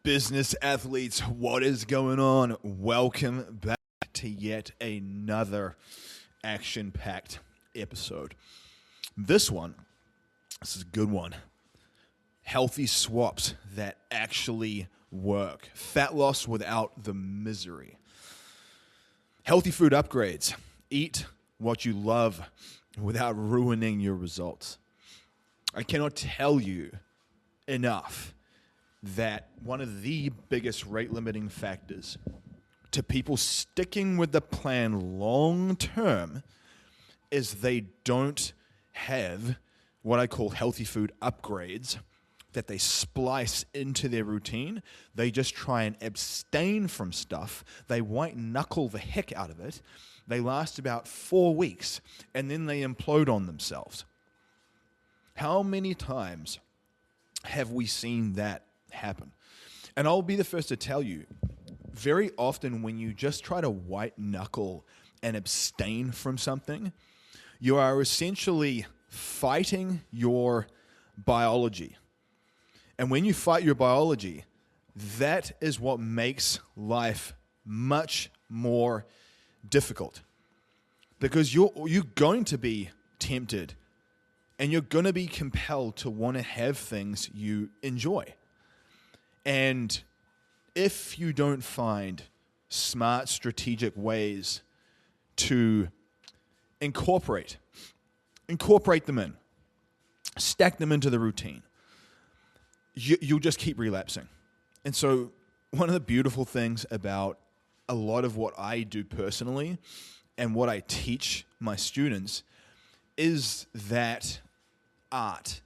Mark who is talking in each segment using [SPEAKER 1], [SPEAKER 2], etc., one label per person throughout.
[SPEAKER 1] Business athletes, what is going on? Welcome back to yet another action-packed episode. This is a good one. Healthy swaps that actually work. Fat loss without the misery. Healthy food upgrades. Eat what you love without ruining your results. I cannot tell you enough that one of the biggest rate-limiting factors to people sticking with the plan long-term is they don't have what I call healthy food upgrades that they splice into their routine. They just try and abstain from stuff. They white-knuckle the heck out of it. They last about 4 weeks, and then they implode on themselves. How many times have we seen that happen? And I'll be the first to tell you, very often when you just try to white knuckle and abstain from something, you are essentially fighting your biology. And when you fight your biology, that is what makes life much more difficult. Because you're going to be tempted and you're going to be compelled to want to have things you enjoy. And if you don't find smart, strategic ways to incorporate them in, stack them into the routine, you'll just keep relapsing. And so one of the beautiful things about a lot of what I do personally and what I teach my students is that art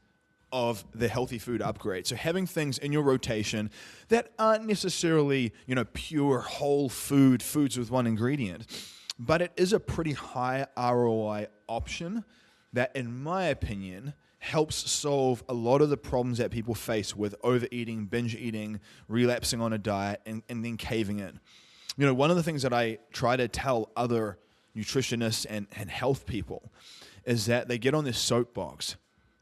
[SPEAKER 1] of the healthy food upgrade. So having things in your rotation that aren't necessarily, pure whole foods with one ingredient, but it is a pretty high ROI option that, in my opinion, helps solve a lot of the problems that people face with overeating, binge eating, relapsing on a diet, and then caving in. One of the things that I try to tell other nutritionists and health people is that they get on this soapbox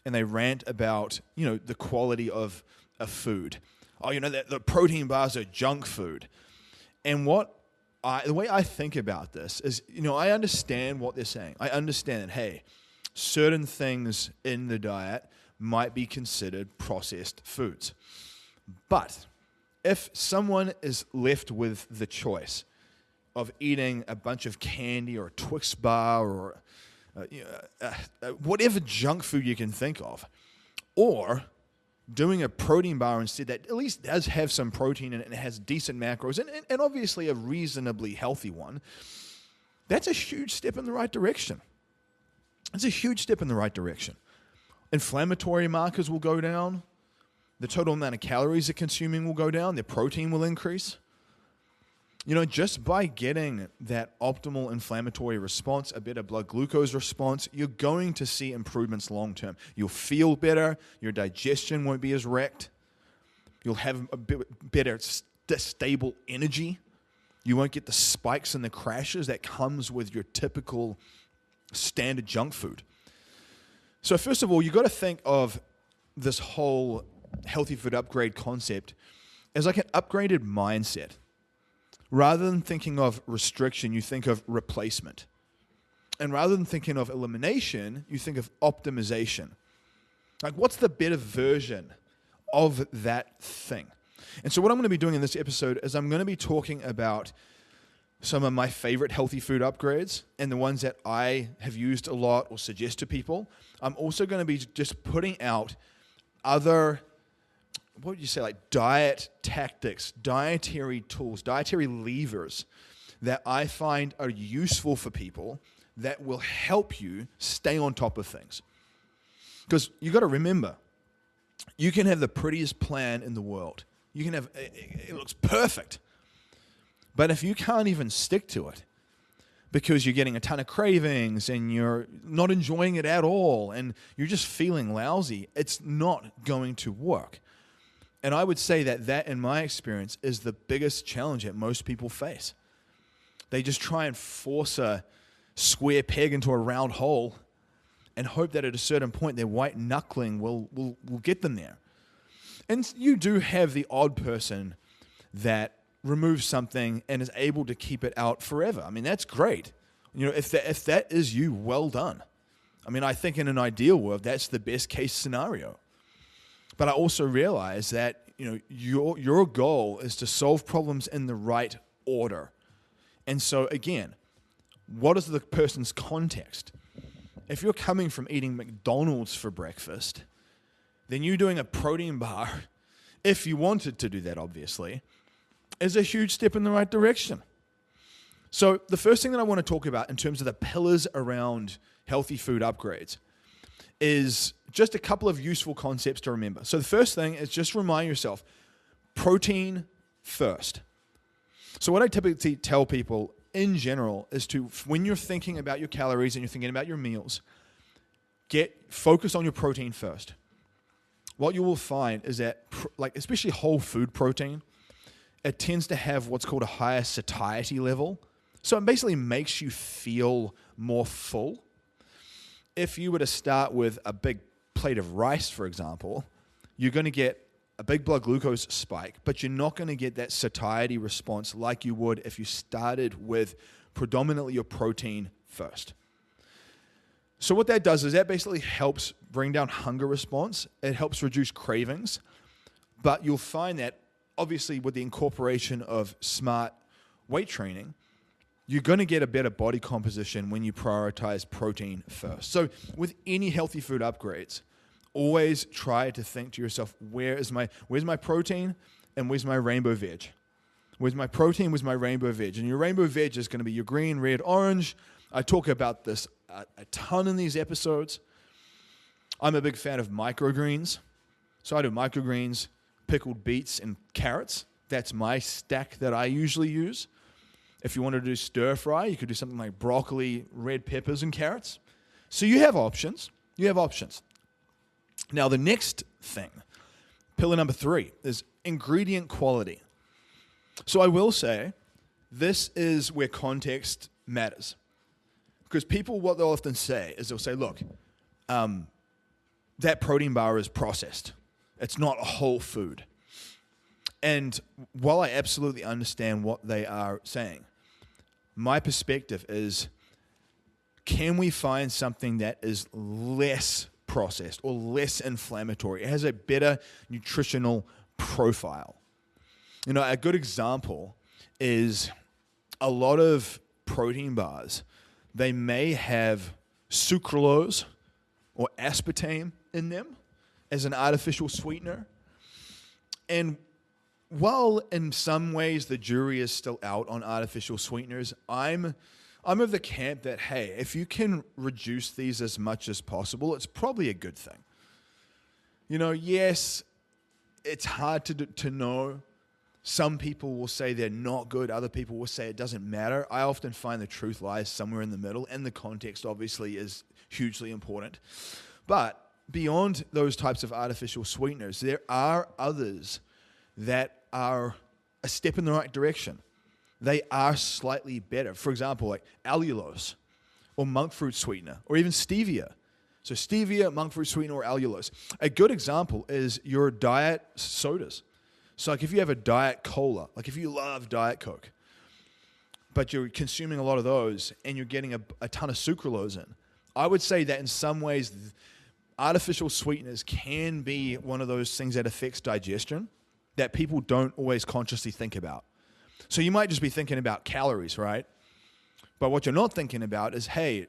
[SPEAKER 1] and they rant about, the quality of food. Oh, that the protein bars are junk food. And the way I think about this is, I understand what they're saying. I understand that, hey, certain things in the diet might be considered processed foods. But if someone is left with the choice of eating a bunch of candy or a Twix bar or whatever junk food you can think of, or doing a protein bar instead that at least does have some protein in it and it has decent macros and obviously a reasonably healthy one, that's a huge step in the right direction. It's a huge step in the right direction. Inflammatory markers will go down. The total amount of calories they're consuming will go down. Their protein will increase. Just by getting that optimal inflammatory response, a better blood glucose response, you're going to see improvements long term. You'll feel better. Your digestion won't be as wrecked. You'll have a bit better stable energy. You won't get the spikes and the crashes that comes with your typical standard junk food. So first of all, you've got to think of this whole healthy food upgrade concept as like an upgraded mindset. Rather than thinking of restriction, you think of replacement. And rather than thinking of elimination, you think of optimization. Like, what's the better version of that thing? And so what I'm going to be doing in this episode is I'm going to be talking about some of my favorite healthy food upgrades and the ones that I have used a lot or suggest to people. I'm also going to be just putting out other, what would you say, like diet tactics, dietary tools, dietary levers that I find are useful for people that will help you stay on top of things. Because you got to remember, you can have the prettiest plan in the world. You can have, it looks perfect. But if you can't even stick to it because you're getting a ton of cravings and you're not enjoying it at all and you're just feeling lousy, it's not going to work. And I would say that, in my experience, is the biggest challenge that most people face. They just try and force a square peg into a round hole and hope that at a certain point their white knuckling will get them there. And you do have the odd person that removes something and is able to keep it out forever. I mean, that's great. If that is you, well done. I mean, I think in an ideal world, that's the best case scenario. But I also realize that, your goal is to solve problems in the right order. And so again, what is the person's context? If you're coming from eating McDonald's for breakfast, then you doing a protein bar, if you wanted to do that, obviously, is a huge step in the right direction. So the first thing that I want to talk about in terms of the pillars around healthy food upgrades is just a couple of useful concepts to remember. So the first thing is just remind yourself, protein first. So what I typically tell people in general is to, when you're thinking about your calories and you're thinking about your meals, focus on your protein first. What you will find is that, especially whole food protein, it tends to have what's called a higher satiety level. So it basically makes you feel more full. If you were to start with a big plate of rice, for example, you're going to get a big blood glucose spike, but you're not going to get that satiety response like you would if you started with predominantly your protein first. So what that does is that basically helps bring down hunger response. It helps reduce cravings, but you'll find that obviously with the incorporation of smart weight training, you're going to get a better body composition when you prioritize protein first. So with any healthy food upgrades, always try to think to yourself, where's my protein and where's my rainbow veg? Where's my protein, where's my rainbow veg? And your rainbow veg is going to be your green, red, orange. I talk about this a ton in these episodes. I'm a big fan of microgreens. So I do microgreens, pickled beets, and carrots. That's my stack that I usually use. If you wanted to do stir fry, you could do something like broccoli, red peppers, and carrots. So you have options. Now, the next thing, pillar number 3, is ingredient quality. So I will say, this is where context matters. Because people, what they'll often say is they'll say, look, that protein bar is processed. It's not a whole food. And while I absolutely understand what they are saying, my perspective is, can we find something that is less processed or less inflammatory? It has a better nutritional profile. A good example is a lot of protein bars, they may have sucralose or aspartame in them as an artificial sweetener. And while in some ways the jury is still out on artificial sweeteners, I'm of the camp that, hey, if you can reduce these as much as possible, it's probably a good thing. Yes, it's hard to know. Some people will say they're not good. Other people will say it doesn't matter. I often find the truth lies somewhere in the middle, and the context obviously is hugely important. But beyond those types of artificial sweeteners, there are others that are a step in the right direction. They are slightly better. For example, like allulose or monk fruit sweetener or even stevia. So stevia, monk fruit sweetener, or allulose. A good example is your diet sodas. So like if you have a diet cola, like if you love Diet Coke, but you're consuming a lot of those and you're getting a ton of sucralose in, I would say that in some ways artificial sweeteners can be one of those things that affects digestion that people don't always consciously think about. So you might just be thinking about calories, right? But what you're not thinking about is, hey,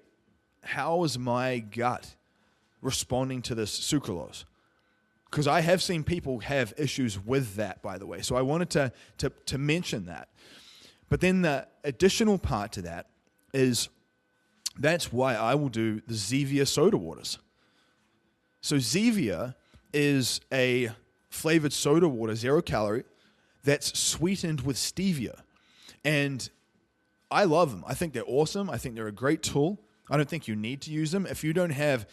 [SPEAKER 1] how is my gut responding to this sucralose? Because I have seen people have issues with that, by the way. So I wanted to mention that. But then the additional part to that is that's why I will do the Zevia soda waters. So Zevia is a flavored soda water, 0 calorie, that's sweetened with stevia. And I love them. I think they're awesome. I think they're a great tool. I don't think you need to use them. If you don't have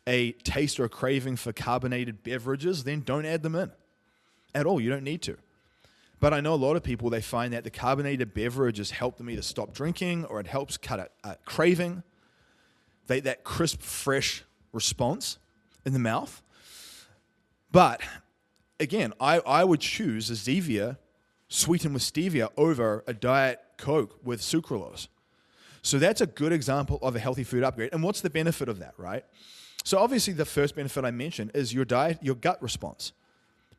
[SPEAKER 1] a taste or a craving for carbonated beverages, then don't add them in at all. You don't need to. But I know a lot of people, they find that the carbonated beverages help them either stop drinking or it helps cut a craving, that crisp, fresh response in the mouth. But again, I would choose a Zevia sweetened with stevia over a Diet Coke with sucralose. So that's a good example of a healthy food upgrade. And what's the benefit of that, right? So obviously the first benefit I mentioned is your gut response.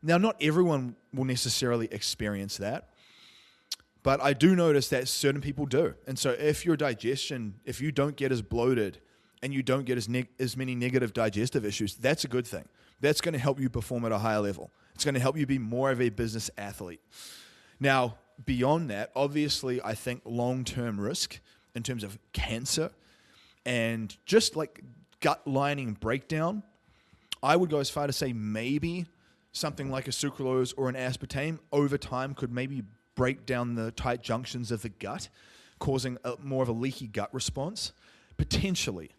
[SPEAKER 1] Now, not everyone will necessarily experience that, but I do notice that certain people do. And so if your digestion, if you don't get as bloated and you don't get as many negative digestive issues, that's a good thing. That's going to help you perform at a higher level. It's going to help you be more of a business athlete. Now, beyond that, obviously, I think long-term risk in terms of cancer and just like gut lining breakdown, I would go as far to say maybe something like a sucralose or an aspartame over time could maybe break down the tight junctions of the gut, causing more of a leaky gut response, potentially.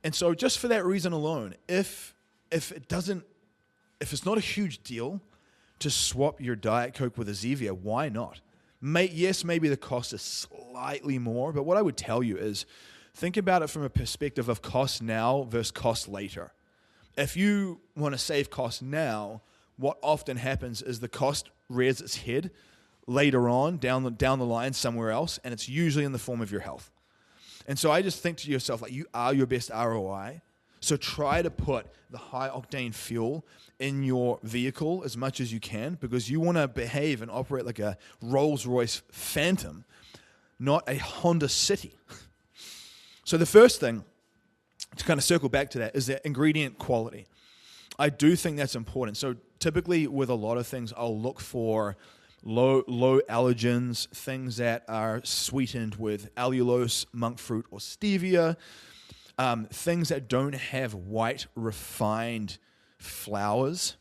[SPEAKER 1] And so just for that reason alone, if it's not a huge deal to swap your Diet Coke with a Zevia, why not? Yes, maybe the cost is slightly more, but what I would tell you is think about it from a perspective of cost now versus cost later. If you want to save costs now, what often happens is the cost rears its head later on down the line somewhere else, and it's usually in the form of your health. And so I just think to yourself, like, you are your best ROI, so try to put the high octane fuel in your vehicle as much as you can, because you want to behave and operate like a Rolls-Royce Phantom, not a Honda City. So the first thing, to kind of circle back to that, is that ingredient quality. I do think that's important. So typically with a lot of things, I'll look for low allergens, things that are sweetened with allulose, monk fruit, or stevia, things that don't have white refined flours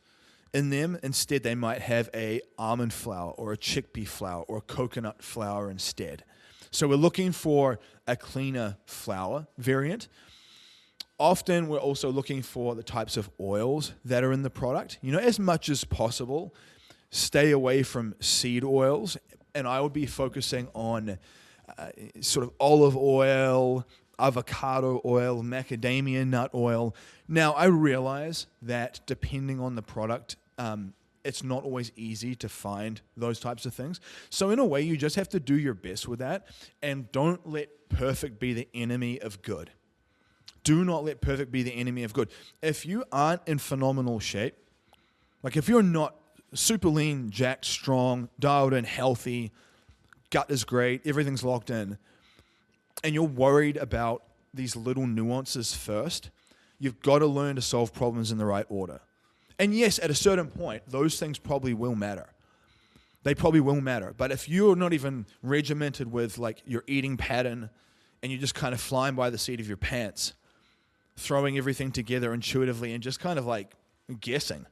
[SPEAKER 1] in them. Instead, they might have a almond flour or a chickpea flour or a coconut flour instead. So we're looking for a cleaner flour variant. Often we're also looking for the types of oils that are in the product. As much as possible, stay away from seed oils, and I would be focusing on sort of olive oil, avocado oil, macadamia nut oil. Now, I realize that depending on the product, it's not always easy to find those types of things. So in a way, you just have to do your best with that, and don't let perfect be the enemy of good. Do not let perfect be the enemy of good. If you aren't in phenomenal shape, like if you're not super lean, jacked, strong, dialed in, healthy, gut is great, everything's locked in, and you're worried about these little nuances first, you've got to learn to solve problems in the right order. And yes, at a certain point, those things probably will matter. They probably will matter. But if you're not even regimented with like your eating pattern and you're just kind of flying by the seat of your pants, throwing everything together intuitively and just kind of like guessing,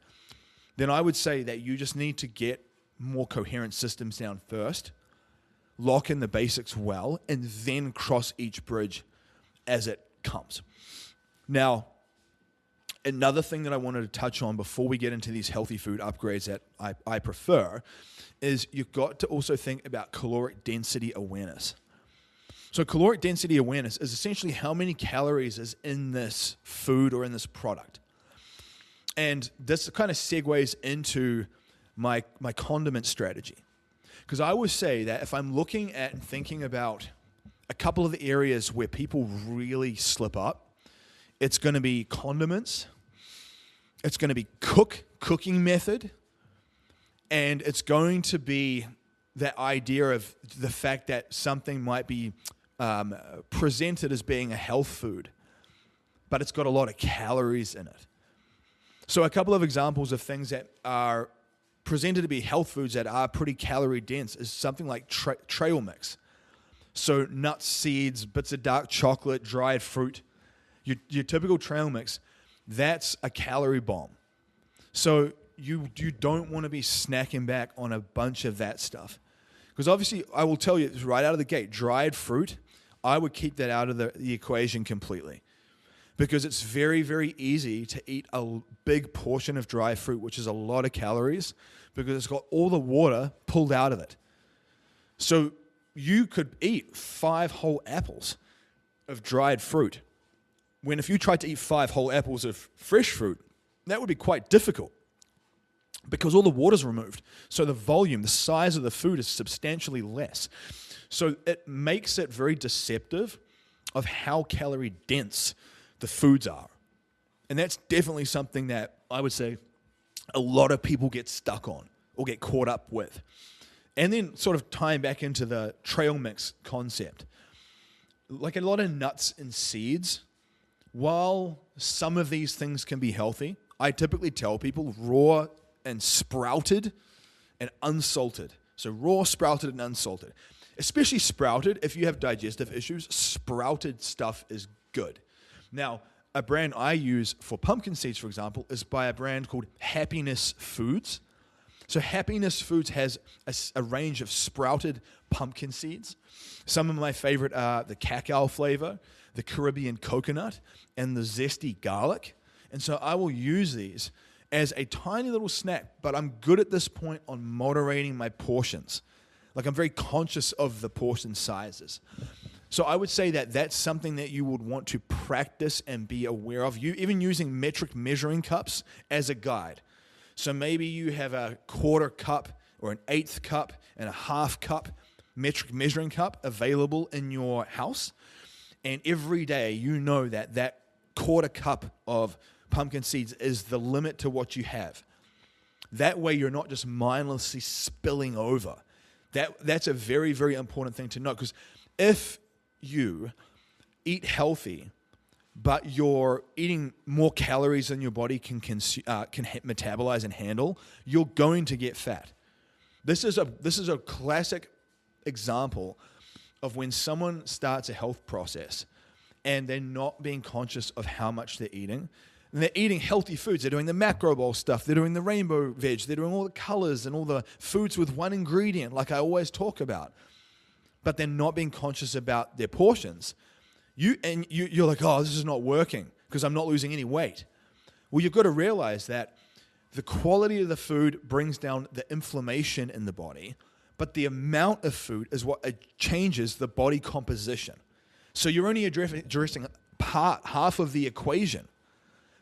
[SPEAKER 1] then I would say that you just need to get more coherent systems down first, lock in the basics well, and then cross each bridge as it comes. Now, another thing that I wanted to touch on before we get into these healthy food upgrades that I prefer is you've got to also think about caloric density awareness. So caloric density awareness is essentially how many calories is in this food or in this product. And this kind of segues into my condiment strategy. Because I would say that if I'm looking at and thinking about a couple of the areas where people really slip up, it's going to be condiments, it's going to be cooking method, and it's going to be that idea of the fact that something might be presented as being a health food, but it's got a lot of calories in it. So a couple of examples of things that are presented to be health foods that are pretty calorie dense is something like trail mix. So nuts, seeds, bits of dark chocolate, dried fruit, your typical trail mix, that's a calorie bomb. So you don't want to be snacking back on a bunch of that stuff. Because obviously, I will tell you right out of the gate, dried fruit, I would keep that out of the equation completely. Because it's very, very easy to eat a big portion of dry fruit, which is a lot of calories, because it's got all the water pulled out of it. So you could eat 5 whole apples of dried fruit, when if you tried to eat 5 whole apples of fresh fruit, that would be quite difficult. because all the water's removed. So the volume, the size of the food is substantially less. So it makes it very deceptive of how calorie dense the foods are. And that's definitely something that I would say a lot of people get stuck on or get caught up with. And then sort of tying back into the trail mix concept. Like a lot of nuts and seeds, while some of these things can be healthy, I typically tell people raw and sprouted and unsalted. So raw, sprouted, and unsalted. Especially sprouted, if you have digestive issues, sprouted stuff is good. Now, a brand I use for pumpkin seeds, for example, is by a brand called Happiness Foods. So Happiness Foods has a range of sprouted pumpkin seeds. Some of my favorite are the cacao flavor, the Caribbean coconut, and the zesty garlic. And so I will use these as a tiny little snack, but I'm good at this point on moderating my portions. Like I'm very conscious of the portion sizes. So I would say that that's something that you would want to practice and be aware of. You even using metric measuring cups as a guide. So maybe you have a quarter cup or an eighth cup and a half cup metric measuring cup available in your house. And every day you know that that quarter cup of pumpkin seeds is the limit to what you have. That way you're not just mindlessly spilling over. That's a very, very important thing to know, because if you eat healthy, but you're eating more calories than your body can metabolize and handle, you're going to get fat. This is a classic example of when someone starts a health process and they're not being conscious of how much they're eating. And they're eating healthy foods. They're doing the macro bowl stuff. They're doing the rainbow veg. They're doing all the colors and all the foods with one ingredient, like I always talk about. But they're not being conscious about their portions. You're like, oh, this is not working because I'm not losing any weight. Well, you've got to realize that the quality of the food brings down the inflammation in the body, but the amount of food is what changes the body composition. So you're only addressing half of the equation.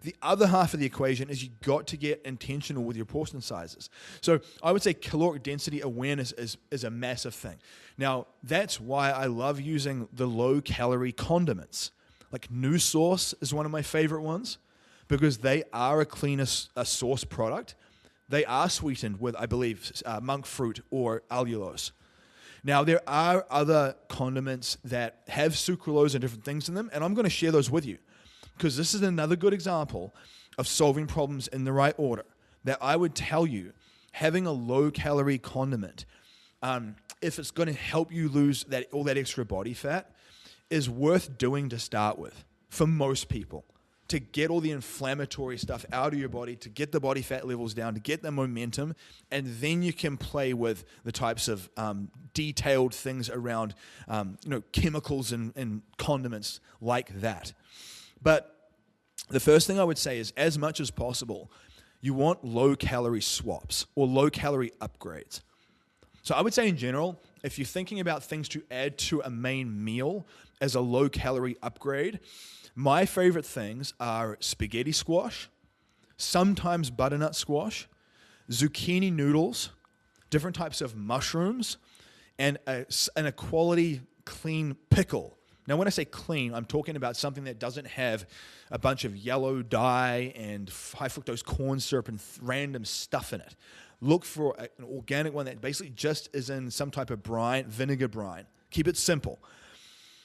[SPEAKER 1] The other half of the equation is you got to get intentional with your portion sizes. So I would say caloric density awareness is a massive thing. Now, that's why I love using the low-calorie condiments. Like New Sauce is one of my favorite ones because they are a cleaner sauce product. They are sweetened with, I believe, monk fruit or allulose. Now, there are other condiments that have sucralose and different things in them, and I'm going to share those with you, because this is another good example of solving problems in the right order. That I would tell you, having a low-calorie condiment, if it's going to help you lose all that extra body fat, is worth doing to start with for most people. To get all the inflammatory stuff out of your body, to get the body fat levels down, to get the momentum, and then you can play with the types of detailed things around chemicals and condiments like that. But the first thing I would say is, as much as possible, you want low-calorie swaps or low-calorie upgrades. So I would say in general, if you're thinking about things to add to a main meal as a low-calorie upgrade, my favorite things are spaghetti squash, sometimes butternut squash, zucchini noodles, different types of mushrooms, and a quality clean pickle. Now, when I say clean, I'm talking about something that doesn't have a bunch of yellow dye and high fructose corn syrup and random stuff in it. Look for an organic one that basically just is in some type of brine, vinegar brine. Keep it simple.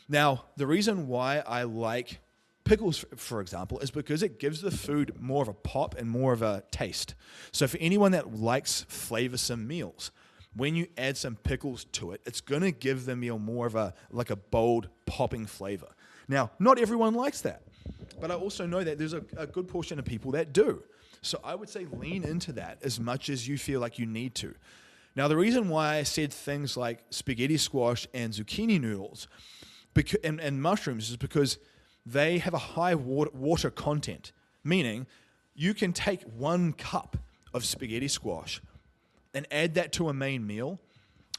[SPEAKER 1] Now, the reason why I like pickles, for example, is because it gives the food more of a pop and more of a taste. So for anyone that likes flavorsome meals, when you add some pickles to it, it's going to give the meal more of a bold, popping flavor. Now, not everyone likes that, but I also know that there's a good portion of people that do. So I would say lean into that as much as you feel like you need to. Now, the reason why I said things like spaghetti squash and zucchini noodles and mushrooms is because they have a high water content, meaning you can take 1 cup of spaghetti squash and add that to a main meal,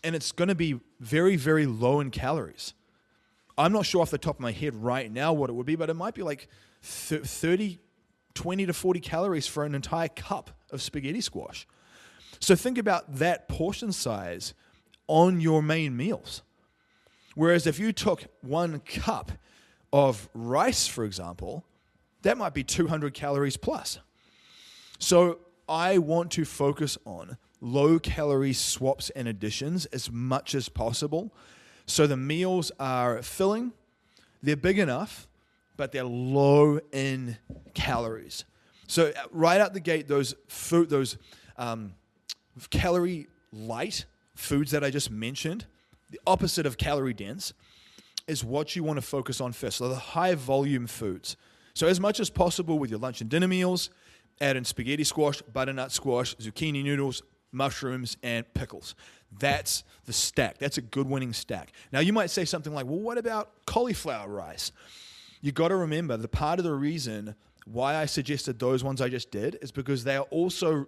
[SPEAKER 1] and it's going to be very, very low in calories. I'm not sure off the top of my head right now what it would be, but it might be like 20 to 40 calories for an entire cup of spaghetti squash. So think about that portion size on your main meals. Whereas if you took 1 cup of rice, for example, that might be 200 calories plus. So I want to focus on low-calorie swaps and additions as much as possible. So the meals are filling, they're big enough, but they're low in calories. So right out the gate, those calorie light foods that I just mentioned, the opposite of calorie dense, is what you want to focus on first. So the high volume foods. So as much as possible with your lunch and dinner meals, add in spaghetti squash, butternut squash, zucchini noodles, mushrooms, and pickles. That's the stack. That's a good winning stack. Now you might say something like, well, what about cauliflower rice? You got to remember, the part of the reason why I suggested those ones I just did is because they are also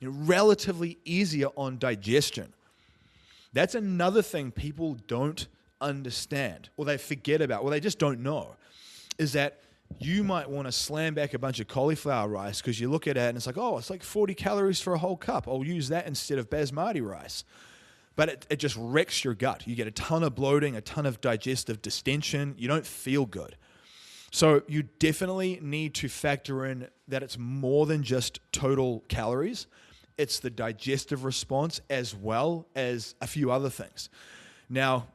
[SPEAKER 1] relatively easier on digestion. That's another thing people don't understand, or they forget about, or they just don't know, is that you might want to slam back a bunch of cauliflower rice because you look at it and it's like, oh, it's like 40 calories for a whole cup. I'll use that instead of basmati rice. But it just wrecks your gut. You get a ton of bloating, a ton of digestive distension. You don't feel good. So you definitely need to factor in that it's more than just total calories. It's the digestive response as well as a few other things. Now,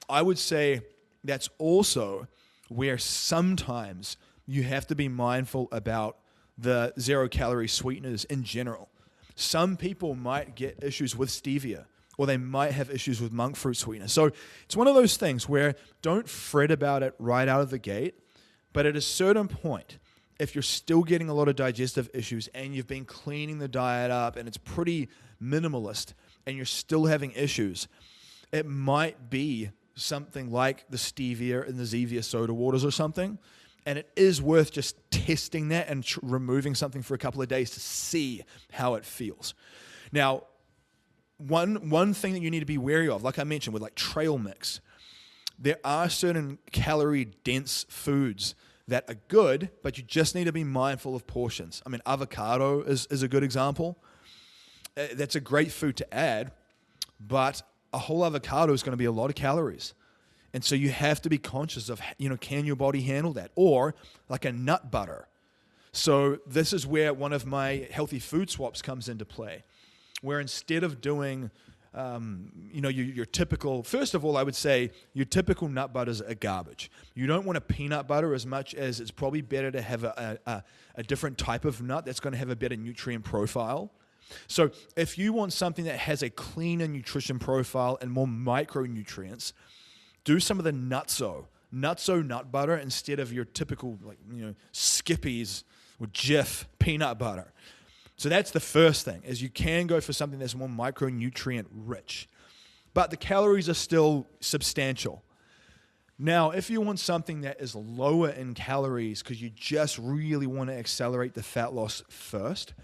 [SPEAKER 1] I would say that's also where sometimes you have to be mindful about the 0-calorie sweeteners in general. Some people might get issues with stevia, or they might have issues with monk fruit sweetener. So it's one of those things where don't fret about it right out of the gate, but at a certain point, if you're still getting a lot of digestive issues and you've been cleaning the diet up and it's pretty minimalist and you're still having issues, it might be something like the stevia and the Zevia soda waters or something, and it is worth just testing that and removing something for a couple of days to see how it feels. Now, one thing that you need to be wary of, like I mentioned with like trail mix, there are certain calorie-dense foods that are good, but you just need to be mindful of portions. I mean, avocado is a good example. That's a great food to add, but a whole avocado is going to be a lot of calories. And so you have to be conscious of, can your body handle that? Or like a nut butter. So this is where one of my healthy food swaps comes into play, where instead of doing your typical, first of all, I would say your typical nut butters are garbage. You don't want a peanut butter as much as it's probably better to have a different type of nut that's going to have a better nutrient profile. So if you want something that has a cleaner nutrition profile and more micronutrients, do some of the nutso nut butter instead of your typical Skippies or Jif peanut butter. So that's the first thing, is you can go for something that's more micronutrient rich. But the calories are still substantial. Now, if you want something that is lower in calories because you just really want to accelerate the fat loss first,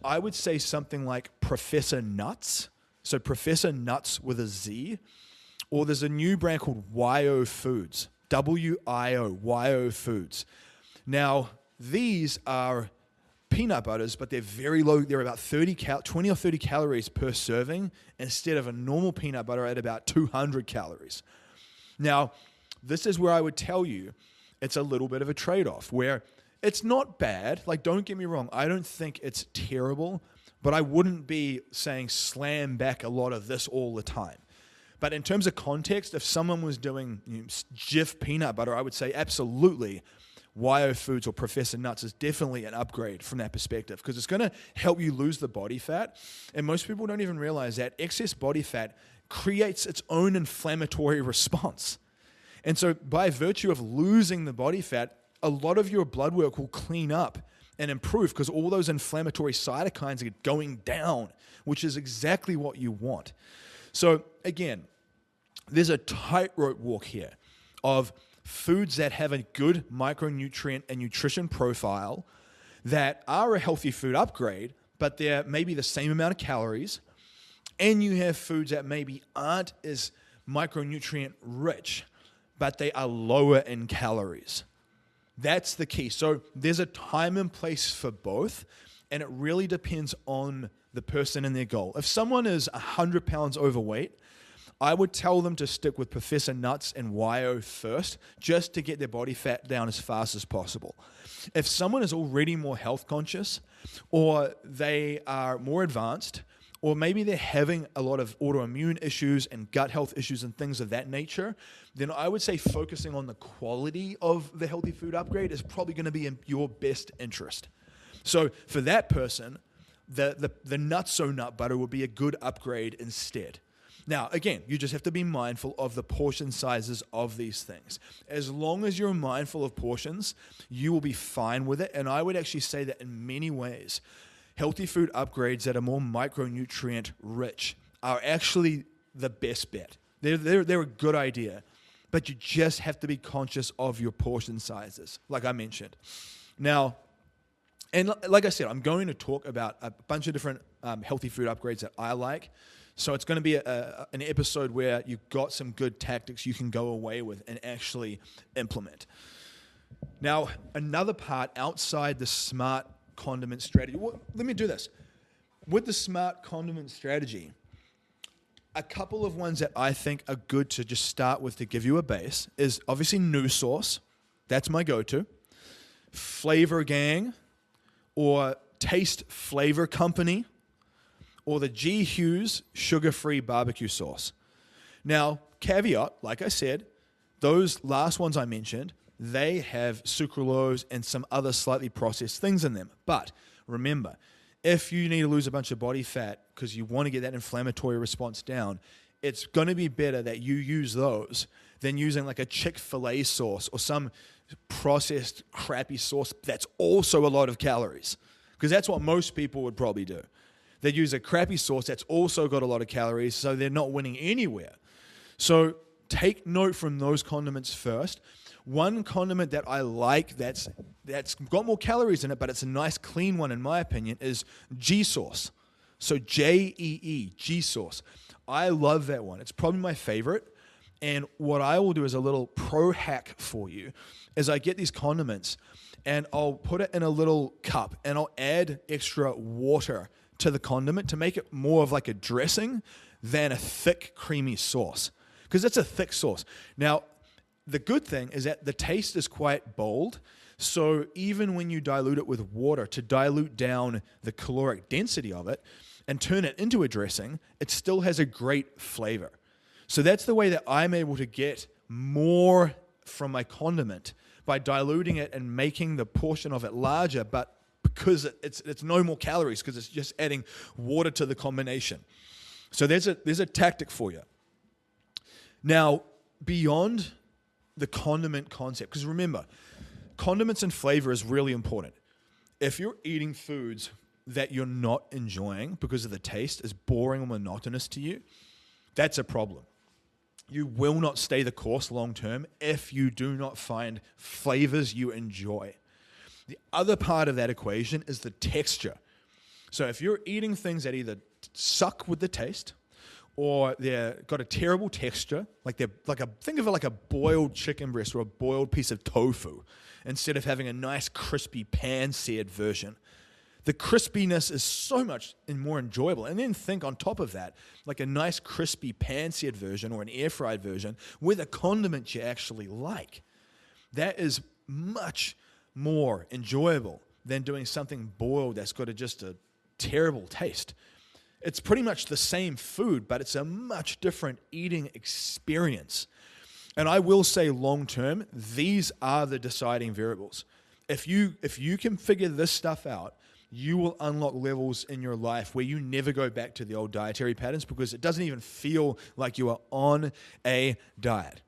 [SPEAKER 1] I would say something like Professor Nuts. So Professor Nuts with a Z. Or there's a new brand called YO Foods. W-I-O, YO Foods. Now, these are peanut butters, but they're very low. They're about 20 or 30 calories per serving instead of a normal peanut butter at about 200 calories. Now, this is where I would tell you it's a little bit of a trade-off where it's not bad. Like, don't get me wrong. I don't think it's terrible, but I wouldn't be saying slam back a lot of this all the time. But in terms of context, if someone was doing Jif peanut butter, I would say absolutely YO Foods or Professor Nuts is definitely an upgrade from that perspective because it's going to help you lose the body fat. And most people don't even realize that excess body fat creates its own inflammatory response. And so by virtue of losing the body fat, a lot of your blood work will clean up and improve because all those inflammatory cytokines are going down, which is exactly what you want. So again, there's a tightrope walk here of foods that have a good micronutrient and nutrition profile that are a healthy food upgrade, but they're maybe the same amount of calories, and you have foods that maybe aren't as micronutrient rich, but they are lower in calories. That's the key. So there's a time and place for both, and it really depends on the person and their goal. If someone is 100 pounds overweight, I would tell them to stick with Professor Nuts and YO first, just to get their body fat down as fast as possible. If someone is already more health conscious, or they are more advanced, or maybe they're having a lot of autoimmune issues and gut health issues and things of that nature, then I would say focusing on the quality of the healthy food upgrade is probably going to be in your best interest. So for that person, the nutso nut butter would be a good upgrade instead. Now, again, you just have to be mindful of the portion sizes of these things. As long as you're mindful of portions, you will be fine with it. And I would actually say that in many ways, healthy food upgrades that are more micronutrient rich are actually the best bet. They're a good idea, but you just have to be conscious of your portion sizes, like I mentioned. Now, and like I said, I'm going to talk about a bunch of different healthy food upgrades that I like. So it's going to be an episode where you've got some good tactics you can go away with and actually implement. Now, another part outside the smart condiment strategy. Well, let me do this. With the smart condiment strategy, a couple of ones that I think are good to just start with to give you a base is obviously New Sauce. That's my go-to. Flavor Gang or Taste Flavor Company, or the G. Hughes sugar-free barbecue sauce. Now, caveat, like I said, those last ones I mentioned, they have sucralose and some other slightly processed things in them. But remember, if you need to lose a bunch of body fat because you want to get that inflammatory response down, it's going to be better that you use those than using like a Chick-fil-A sauce or some processed crappy sauce that's also a lot of calories. Because that's what most people would probably do. They use a crappy sauce that's also got a lot of calories, so they're not winning anywhere. So take note from those condiments first. One condiment that I like that's got more calories in it, but it's a nice clean one in my opinion, is G sauce. So J-E-E, G sauce. I love that one. It's probably my favorite. And what I will do as a little pro hack for you is I get these condiments and I'll put it in a little cup and I'll add extra water to the condiment to make it more of like a dressing than a thick, creamy sauce. Because it's a thick sauce. Now, the good thing is that the taste is quite bold. So even when you dilute it with water to dilute down the caloric density of it and turn it into a dressing, it still has a great flavor. So that's the way that I'm able to get more from my condiment by diluting it and making the portion of it larger, but because it's no more calories because it's just adding water to the combination. So there's a tactic for you. Now, beyond the condiment concept, because remember, condiments and flavor is really important. If you're eating foods that you're not enjoying because of the taste is boring or monotonous to you, that's a problem. You will not stay the course long term if you do not find flavors you enjoy. The other part of that equation is the texture. So if you're eating things that either suck with the taste or they've got a terrible texture, think of it like a boiled chicken breast or a boiled piece of tofu instead of having a nice crispy pan-seared version. The crispiness is so much more enjoyable. And then think on top of that, like a nice crispy pan-seared version or an air-fried version with a condiment you actually like. That is much more enjoyable than doing something boiled that's got just a terrible taste. It's pretty much the same food, but it's a much different eating experience. And I will say long term, these are the deciding variables. If you can figure this stuff out, you will unlock levels in your life where you never go back to the old dietary patterns because it doesn't even feel like you are on a diet.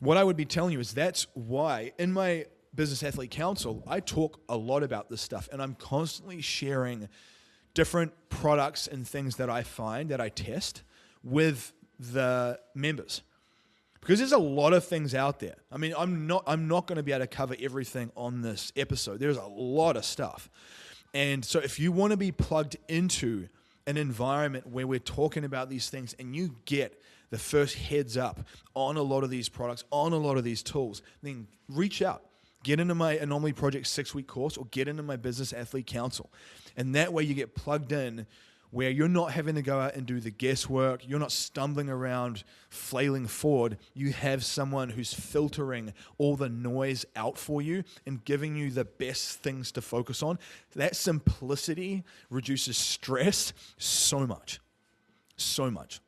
[SPEAKER 1] What I would be telling you is that's why in my Business Athlete Council, I talk a lot about this stuff and I'm constantly sharing different products and things that I find that I test with the members. Because there's a lot of things out there. I mean, I'm not going to be able to cover everything on this episode. There's a lot of stuff. And so if you want to be plugged into an environment where we're talking about these things and you get the first heads up on a lot of these products, on a lot of these tools, then reach out. Get into my Anomaly Project 6-week course or get into my Business Athlete Council. And that way you get plugged in where you're not having to go out and do the guesswork, you're not stumbling around, flailing forward. You have someone who's filtering all the noise out for you and giving you the best things to focus on. That simplicity reduces stress so much. So much.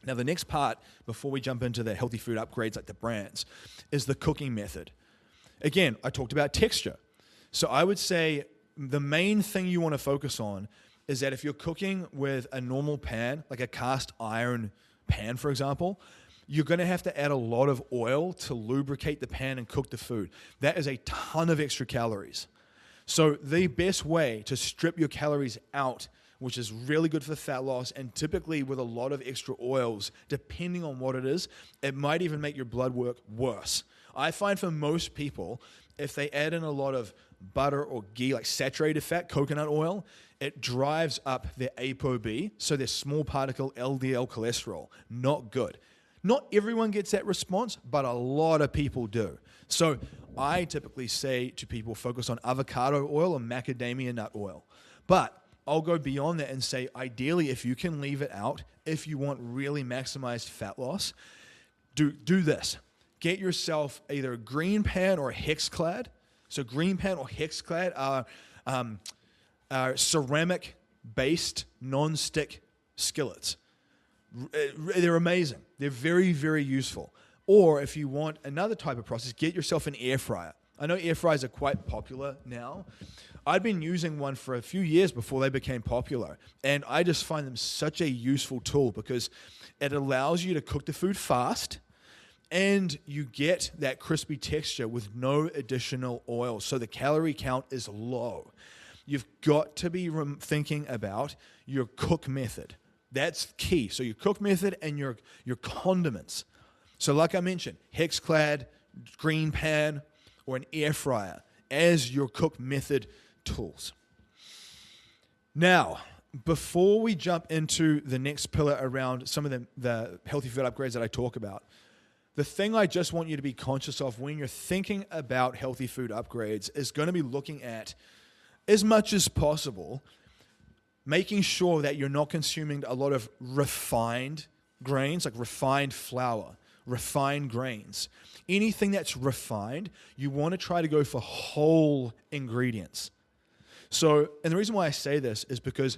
[SPEAKER 1] Now, the next part, before we jump into the healthy food upgrades like the brands, is the cooking method. Again, I talked about texture. So I would say the main thing you want to focus on is that if you're cooking with a normal pan, like a cast iron pan, for example, you're going to have to add a lot of oil to lubricate the pan and cook the food. That is a ton of extra calories. So the best way to strip your calories out, which is really good for fat loss, and typically with a lot of extra oils, depending on what it is, it might even make your blood work worse. I find for most people, if they add in a lot of butter or ghee, like saturated fat, coconut oil, it drives up their ApoB, so their small particle LDL cholesterol. Not good. Not everyone gets that response, but a lot of people do. So I typically say to people, focus on avocado oil or macadamia nut oil. But I'll go beyond that and say, ideally, if you can leave it out, if you want really maximized fat loss, do this. Get yourself either a green pan or a hex-clad. So green pan or hex-clad are ceramic-based non-stick skillets. They're amazing. They're very, very useful. Or if you want another type of process, get yourself an air fryer. I know air fryers are quite popular now. I'd been using one for a few years before they became popular, and I just find them such a useful tool because it allows you to cook the food fast, and you get that crispy texture with no additional oil, so the calorie count is low. You've got to be thinking about your cook method. That's key. So your cook method and your condiments. So like I mentioned, hex-clad, green pan, or an air fryer as your cook method tools. Now, before we jump into the next pillar around some of the healthy food upgrades that I talk about, the thing I just want you to be conscious of when you're thinking about healthy food upgrades is going to be looking at, as much as possible, making sure that you're not consuming a lot of refined grains, like refined flour, refined grains. Anything that's refined, you want to try to go for whole ingredients. So, and the reason why I say this is because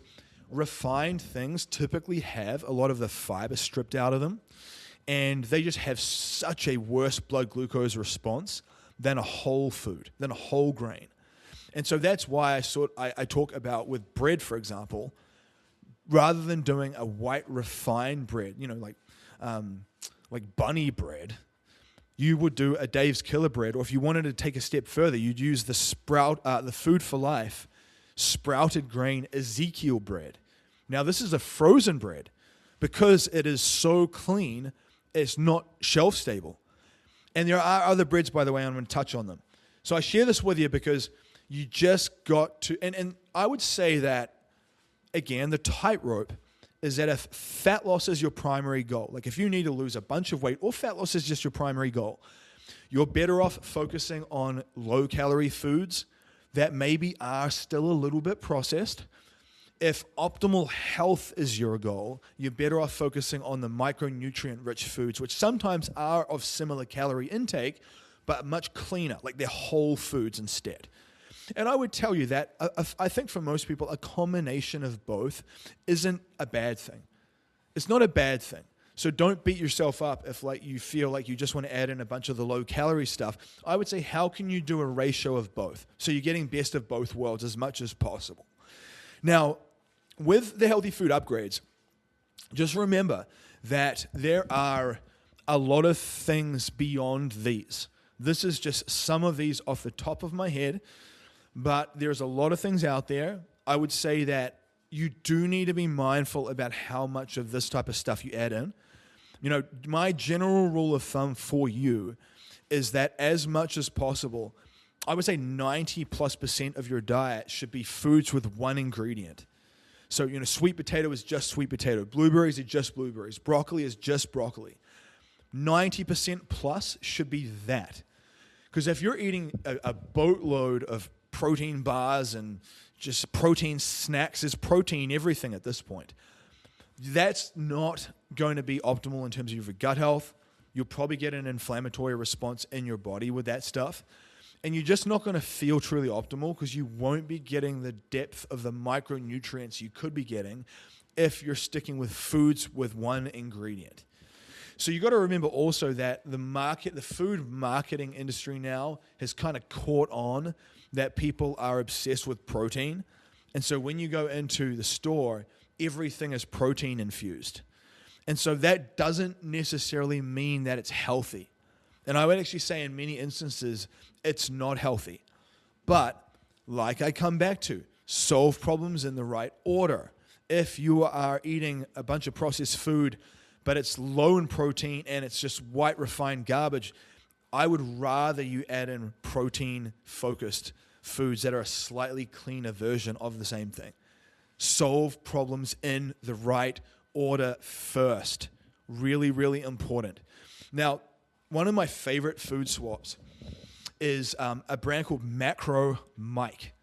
[SPEAKER 1] refined things typically have a lot of the fiber stripped out of them, and they just have such a worse blood glucose response than a whole food, than a whole grain. And so that's why I talk about with bread, for example, rather than doing a white refined bread, like bunny bread, you would do a Dave's Killer bread, or if you wanted to take a step further, you'd use the Food for Life sprouted grain Ezekiel bread. Now, this is a frozen bread. Because it is so clean, it's not shelf stable. And there are other breads, by the way, I'm going to touch on them. So I share this with you because you just got to, and I would say that, again, the tightrope is that if fat loss is your primary goal, like if you need to lose a bunch of weight or fat loss is just your primary goal, you're better off focusing on low-calorie foods that maybe are still a little bit processed. If optimal health is your goal, you're better off focusing on the micronutrient-rich foods, which sometimes are of similar calorie intake, but much cleaner, like they're whole foods instead. And I would tell you that I think for most people, a combination of both isn't a bad thing. It's not a bad thing. So don't beat yourself up if you feel like you just want to add in a bunch of the low-calorie stuff. I would say, how can you do a ratio of both? So you're getting best of both worlds as much as possible. Now, with the healthy food upgrades, just remember that there are a lot of things beyond these. This is just some of these off the top of my head, but there's a lot of things out there. I would say that you do need to be mindful about how much of this type of stuff you add in. My general rule of thumb for you is that as much as possible, I would say 90+% of your diet should be foods with one ingredient. So, sweet potato is just sweet potato. Blueberries are just blueberries. Broccoli is just broccoli. 90% plus should be that. Because if you're eating a boatload of protein bars and just protein snacks. There's protein everything at this point. That's not going to be optimal in terms of your gut health. You'll probably get an inflammatory response in your body with that stuff. And you're just not going to feel truly optimal because you won't be getting the depth of the micronutrients you could be getting if you're sticking with foods with one ingredient. So you got to remember also that the food marketing industry now has kind of caught on that people are obsessed with protein. And so when you go into the store, everything is protein infused. And so that doesn't necessarily mean that it's healthy. And I would actually say in many instances, it's not healthy. But like I come back to, solve problems in the right order. If you are eating a bunch of processed food, but it's low in protein and it's just white refined garbage, I would rather you add in protein-focused foods that are a slightly cleaner version of the same thing. Solve problems in the right order first. Really, really important. Now, one of my favorite food swaps is a brand called Macro Mike.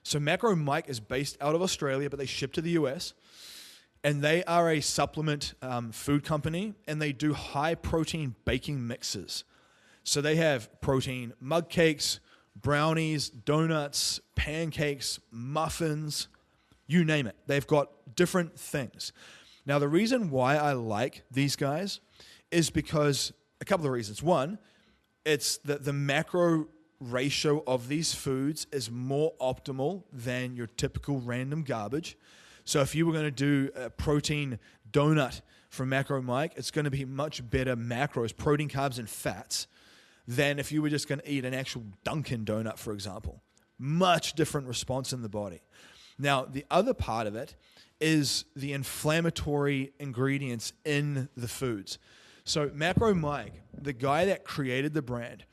[SPEAKER 1] So Macro Mike is based out of Australia, but they ship to the US. And they are a supplement food company, and they do high-protein baking mixes. So they have protein mug cakes, brownies, donuts, pancakes, muffins, you name it. They've got different things. Now, the reason why I like these guys is because a couple of reasons. One, it's the macro ratio of these foods is more optimal than your typical random garbage. So if you were going to do a protein donut from Macro Mike, it's going to be much better macros, protein, carbs, and fats, than if you were just going to eat an actual Dunkin' donut, for example. Much different response in the body. Now, the other part of it is the inflammatory ingredients in the foods. So Macro Mike, the guy that created the brand,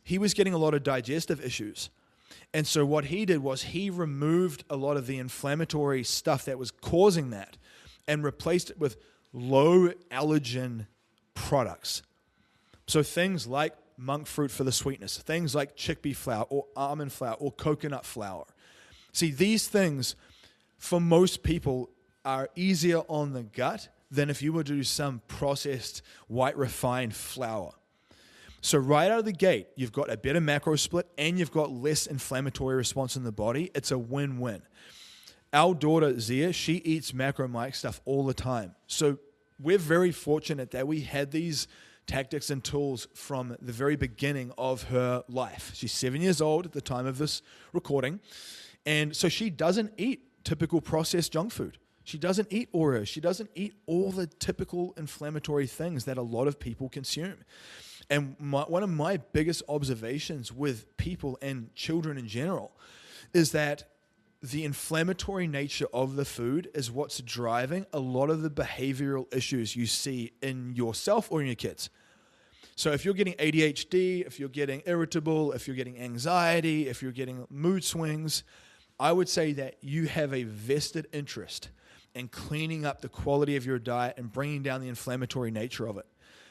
[SPEAKER 1] he was getting a lot of digestive issues. And so what he did was he removed a lot of the inflammatory stuff that was causing that and replaced it with low allergen products. So things like monk fruit for the sweetness, things like chickpea flour or almond flour or coconut flour. See, these things, for most people, are easier on the gut than if you were to do some processed white refined flour. So right out of the gate, you've got a better macro split and you've got less inflammatory response in the body. It's a win-win. Our daughter, Zia, she eats Macro Mike stuff all the time. So we're very fortunate that we had these tactics and tools from the very beginning of her life. She's 7 years old at the time of this recording. And so she doesn't eat typical processed junk food. She doesn't eat Oreos. She doesn't eat all the typical inflammatory things that a lot of people consume. And one of my biggest observations with people and children in general is that the inflammatory nature of the food is what's driving a lot of the behavioral issues you see in yourself or in your kids. So if you're getting ADHD, if you're getting irritable, if you're getting anxiety, if you're getting mood swings, I would say that you have a vested interest in cleaning up the quality of your diet and bringing down the inflammatory nature of it,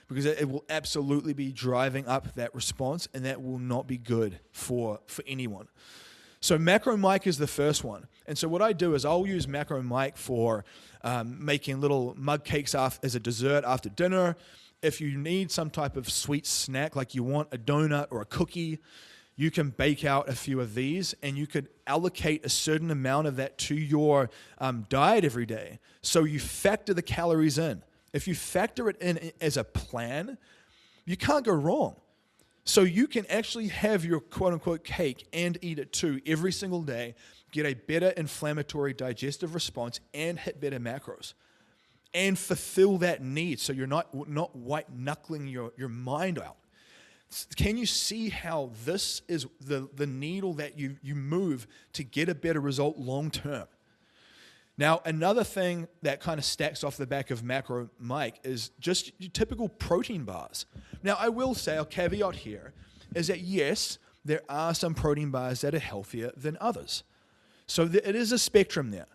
[SPEAKER 1] because it will absolutely be driving up that response, and that will not be good for anyone. So Macro Mike is the first one. And so what I do is I'll use Macro Mike for making little mug cakes as a dessert after dinner. If you need some type of sweet snack, like you want a donut or a cookie, you can bake out a few of these, and you could allocate a certain amount of that to your diet every day. So you factor the calories in. If you factor it in as a plan, you can't go wrong. So you can actually have your quote-unquote cake and eat it too every single day, get a better inflammatory digestive response, and hit better macros, and fulfill that need so you're not white-knuckling your mind out. Can you see how this is the needle that you move to get a better result long-term? Now, another thing that kind of stacks off the back of Macro Mike is just your typical protein bars. Now, I will say, a caveat here is that, yes, there are some protein bars that are healthier than others. So it is a spectrum there.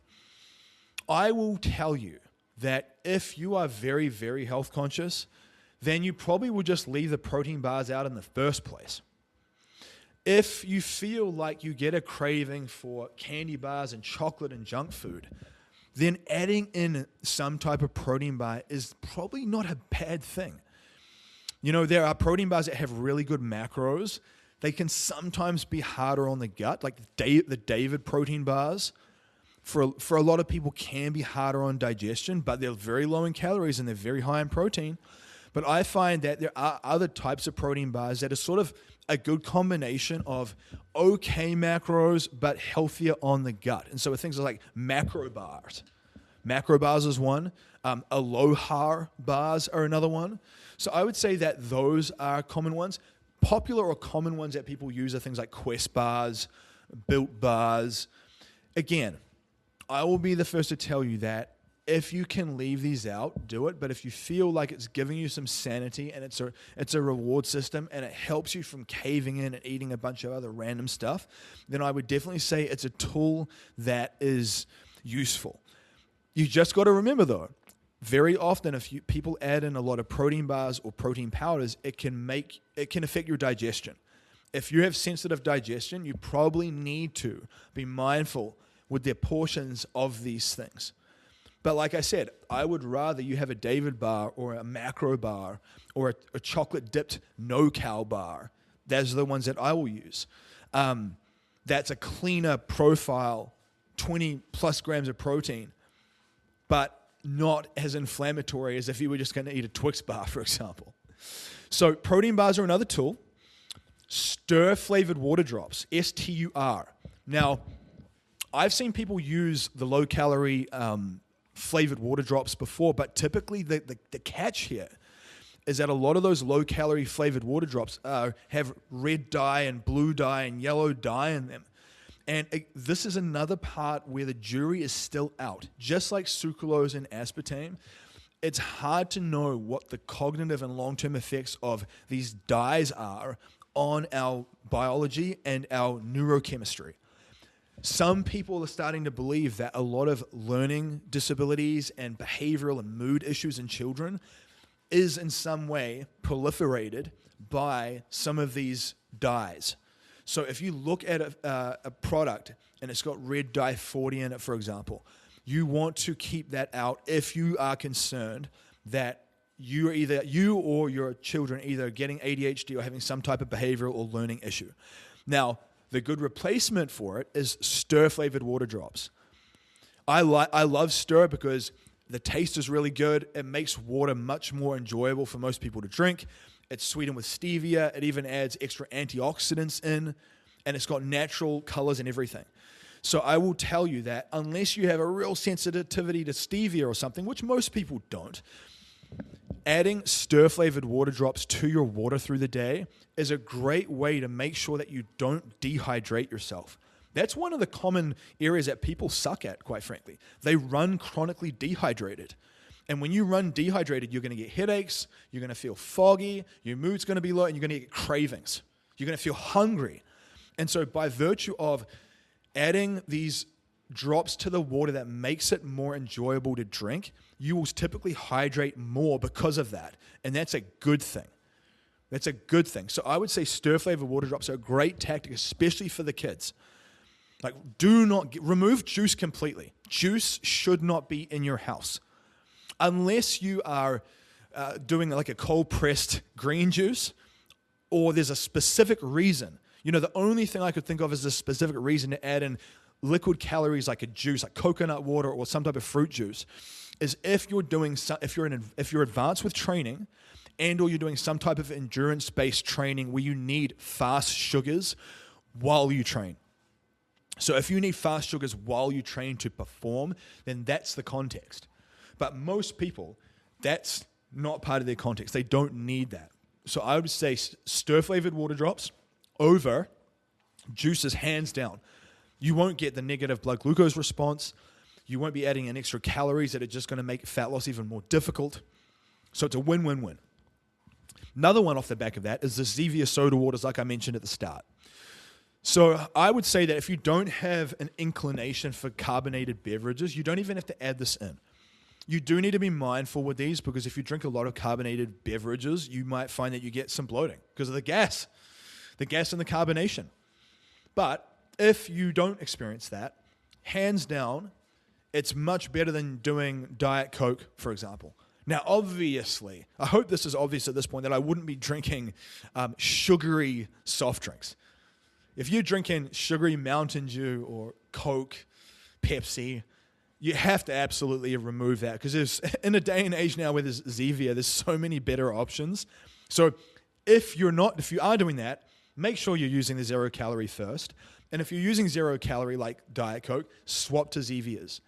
[SPEAKER 1] I will tell you that if you are very, very health conscious, then you probably would just leave the protein bars out in the first place. If you feel like you get a craving for candy bars and chocolate and junk food, then adding in some type of protein bar is probably not a bad thing. There are protein bars that have really good macros. They can sometimes be harder on the gut, like the David protein bars. For a lot of people can be harder on digestion, but they're very low in calories and they're very high in protein. But I find that there are other types of protein bars that are sort of a good combination of okay macros, but healthier on the gut. And so things like macro bars. Macro bars is one. Aloha bars are another one. So I would say that those are common ones. Popular or common ones that people use are things like Quest bars, Built bars. Again, I will be the first to tell you that if you can leave these out, do it. But if you feel like it's giving you some sanity and it's a reward system and it helps you from caving in and eating a bunch of other random stuff, then I would definitely say it's a tool that is useful. You just got to remember, though, very often if people add in a lot of protein bars or protein powders, it can affect your digestion. If you have sensitive digestion, you probably need to be mindful with their portions of these things. But like I said, I would rather you have a David bar or a macro bar or a chocolate dipped no-cal bar. Those are the ones that I will use. That's a cleaner profile, 20 plus grams of protein, but not as inflammatory as if you were just going to eat a Twix bar, for example. So protein bars are another tool. Stir flavored water drops, STUR. Now, I've seen people use the low-calorie flavored water drops before, but typically the catch here is that a lot of those low-calorie flavored water drops have red dye and blue dye and yellow dye in them. And this is another part where the jury is still out. Just like sucralose and aspartame, it's hard to know what the cognitive and long-term effects of these dyes are on our biology and our neurochemistry. Some people are starting to believe that a lot of learning disabilities and behavioral and mood issues in children is in some way proliferated by some of these dyes. So if you look at a product and it's got red dye 40 in it, for example, you want to keep that out if you are concerned that you or your children either getting ADHD or having some type of behavioral or learning issue. Now, the good replacement for it is stir flavored water drops. I love stir because the taste is really good. It makes water much more enjoyable for most people to drink. It's sweetened with stevia. It even adds extra antioxidants in, and it's got natural colors and everything. So I will tell you that unless you have a real sensitivity to stevia or something, which most people don't, adding stir-flavored water drops to your water through the day is a great way to make sure that you don't dehydrate yourself. That's one of the common areas that people suck at, quite frankly. They run chronically dehydrated. And when you run dehydrated, you're going to get headaches, you're going to feel foggy, your mood's going to be low, and you're going to get cravings. You're going to feel hungry. And so by virtue of adding these drops to the water that makes it more enjoyable to drink, you will typically hydrate more because of that. And that's a good thing. That's a good thing. So I would say stir-flavored water drops are a great tactic, especially for the kids. Like, remove juice completely. Juice should not be in your house. Unless you are doing like a cold-pressed green juice or there's a specific reason. The only thing I could think of is a specific reason to add in liquid calories like a juice, like coconut water or some type of fruit juice, is if you're advanced with training and or you're doing some type of endurance-based training where you need fast sugars while you train. So if you need fast sugars while you train to perform, then that's the context. But most people, that's not part of their context. They don't need that. So I would say stir-flavored water drops over juices hands down. You won't get the negative blood glucose response. You won't be adding in extra calories that are just going to make fat loss even more difficult. So it's a win-win-win. Another one off the back of that is the Zevia soda waters, like I mentioned at the start. So I would say that if you don't have an inclination for carbonated beverages, you don't even have to add this in. You do need to be mindful with these because if you drink a lot of carbonated beverages, you might find that you get some bloating because of the gas and the carbonation. But if you don't experience that, hands down, it's much better than doing Diet Coke, for example. Now, obviously, I hope this is obvious at this point that I wouldn't be drinking sugary soft drinks. If you're drinking sugary Mountain Dew or Coke, Pepsi, you have to absolutely remove that, because there's, in a day and age now where there's Zevia, there's so many better options. So if you are doing that, make sure you're using the 0 calorie first. And if you're using 0 calorie like Diet Coke, swap to Zevias.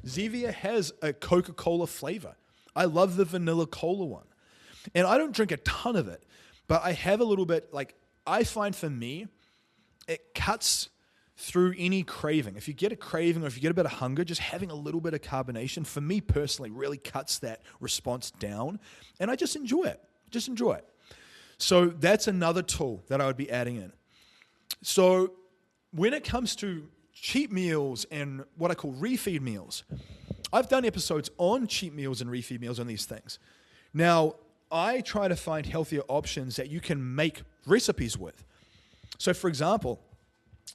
[SPEAKER 1] Zevia has a Coca-Cola flavor. I love the vanilla cola one. And I don't drink a ton of it, but I have a little bit, I find for me, it cuts through any craving. If you get a craving or if you get a bit of hunger, just having a little bit of carbonation, for me personally, really cuts that response down. And I just enjoy it. So that's another tool that I would be adding in. So when it comes to cheat meals and what I call refeed meals, I've done episodes on cheat meals and refeed meals on these things. Now, I try to find healthier options that you can make recipes with. So, for example,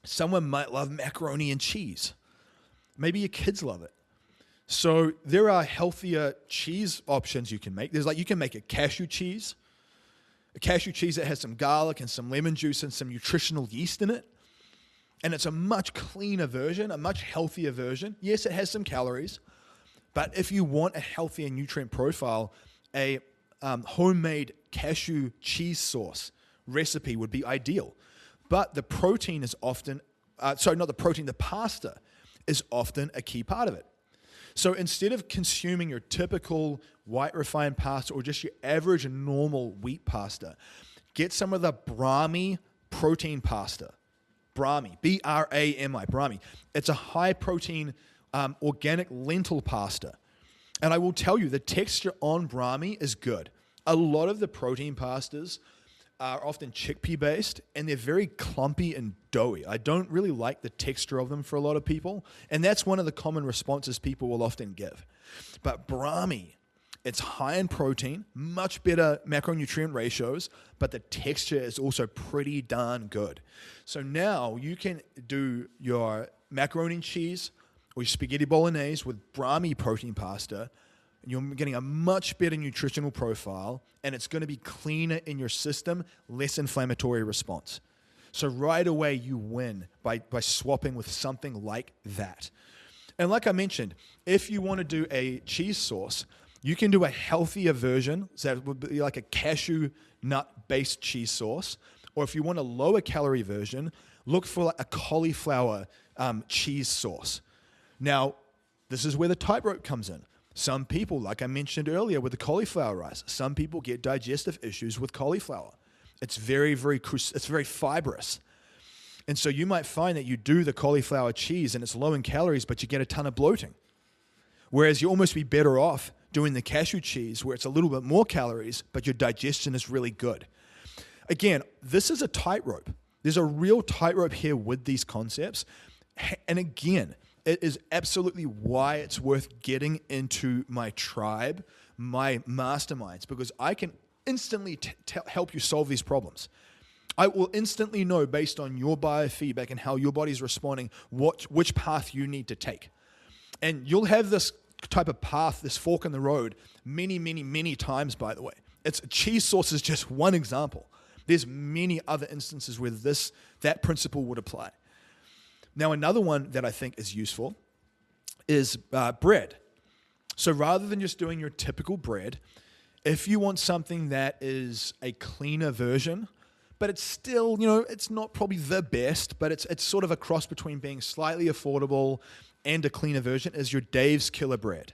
[SPEAKER 1] someone might love macaroni and cheese. Maybe your kids love it. So there are healthier cheese options you can make. You can make a cashew cheese that has some garlic and some lemon juice and some nutritional yeast in it. And it's a much cleaner version, a much healthier version. Yes, it has some calories, but if you want a healthier nutrient profile, a homemade cashew cheese sauce recipe would be ideal. But the protein is often, the pasta is often a key part of it. So instead of consuming your typical white refined pasta or just your average normal wheat pasta, get some of the Brahmi protein pasta. Brahmi, B-R-A-M-I, Brahmi. It's a high protein organic lentil pasta. And I will tell you, the texture on Brahmi is good. A lot of the protein pastas are often chickpea based and they're very clumpy and doughy. I don't really like the texture of them for a lot of people. And that's one of the common responses people will often give. But Brahmi, it's high in protein, much better macronutrient ratios, but the texture is also pretty darn good. So now you can do your macaroni and cheese or your spaghetti bolognese with Brahmi protein pasta, and you're getting a much better nutritional profile, and it's going to be cleaner in your system, less inflammatory response. So right away you win by swapping with something like that. And like I mentioned, if you want to do a cheese sauce, you can do a healthier version, so that would be like a cashew nut-based cheese sauce. Or if you want a lower calorie version, look for like a cauliflower cheese sauce. Now, this is where the tightrope comes in. Some people, like I mentioned earlier with the cauliflower rice, some people get digestive issues with cauliflower. It's very fibrous. And so you might find that you do the cauliflower cheese and it's low in calories, but you get a ton of bloating. Whereas you almost be better off doing the cashew cheese where it's a little bit more calories, but your digestion is really good. Again, this is a tightrope. There's a real tightrope here with these concepts. And again, it is absolutely why it's worth getting into my tribe, my masterminds, because I can instantly help you solve these problems. I will instantly know based on your biofeedback and how your body's responding which path you need to take. And you'll have this type of path, this fork in the road, many, many, many times, by the way. Cheese sauce is just one example. There's many other instances where that principle would apply. Now, another one that I think is useful is bread. So rather than just doing your typical bread, if you want something that is a cleaner version, but it's still, it's not probably the best, but it's sort of a cross between being slightly affordable and a cleaner version, is your Dave's Killer Bread.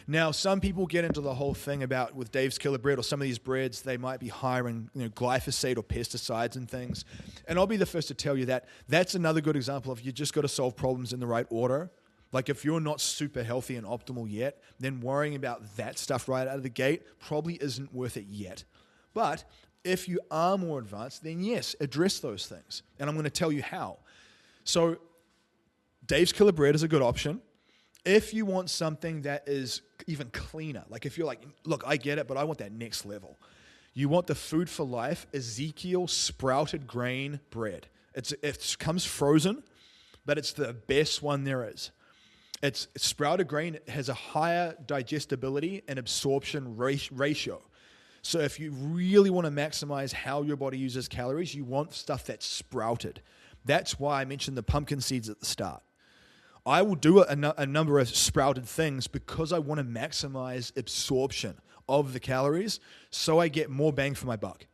[SPEAKER 1] Now, some people get into the whole thing about with Dave's Killer Bread or some of these breads, they might be higher in glyphosate or pesticides and things. And I'll be the first to tell you that that's another good example of you just got to solve problems in the right order. Like if you're not super healthy and optimal yet, then worrying about that stuff right out of the gate probably isn't worth it yet. But if you are more advanced, then yes, address those things. And I'm going to tell you how. So Dave's Killer Bread is a good option. If you want something that is even cleaner, like if you're like, look, I get it, but I want that next level. You want the Food for Life Ezekiel sprouted grain bread. It comes frozen, but it's the best one there is. It's sprouted grain. It has a higher digestibility and absorption ratio. So if you really want to maximize how your body uses calories, you want stuff that's sprouted. That's why I mentioned the pumpkin seeds at the start. I will do a number of sprouted things because I want to maximize absorption of the calories so I get more bang for my buck.